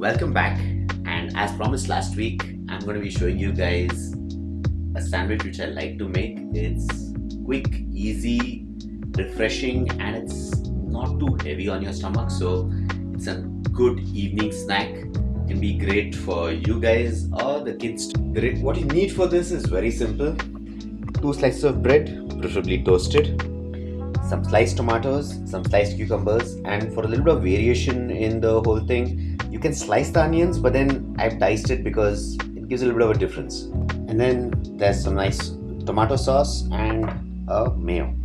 Welcome back, and as promised last week, I'm going to be showing you guys a sandwich which I like to make. It's quick, easy, refreshing, and it's not too heavy on your stomach, so it's a good evening snack. It can be great for you guys or the kids. What you need for this is very simple. 2 slices of bread, preferably toasted, some sliced tomatoes, some sliced cucumbers, and for a little bit of variation in the whole thing, you can slice the onions, but then I've diced it because it gives a little bit of a difference. And then there's some nice tomato sauce and a mayo.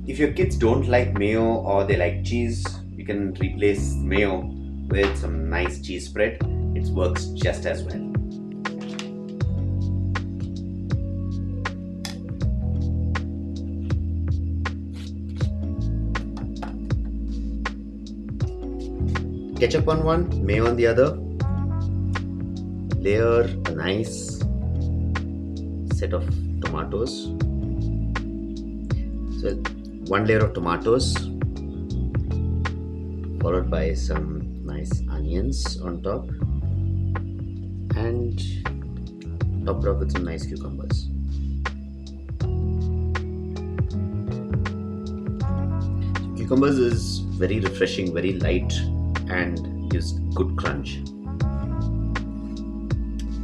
If your kids don't like mayo or they like cheese, you can replace mayo with some nice cheese spread. It works just as well. Ketchup on one, mayo on the other. Layer a nice set of tomatoes. So 1 layer of tomatoes, followed by some nice onions on top, and top it up with some nice cucumbers. Cucumbers is very refreshing, very light, and gives good crunch.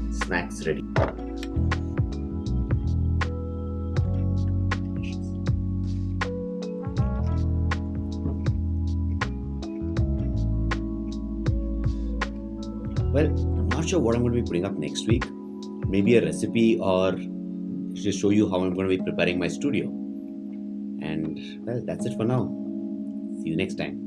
Snacks ready. Well, I'm not sure what I'm going to be putting up next week. Maybe a recipe or just show you how I'm going to be preparing my studio. And well, that's it for now. See you next time.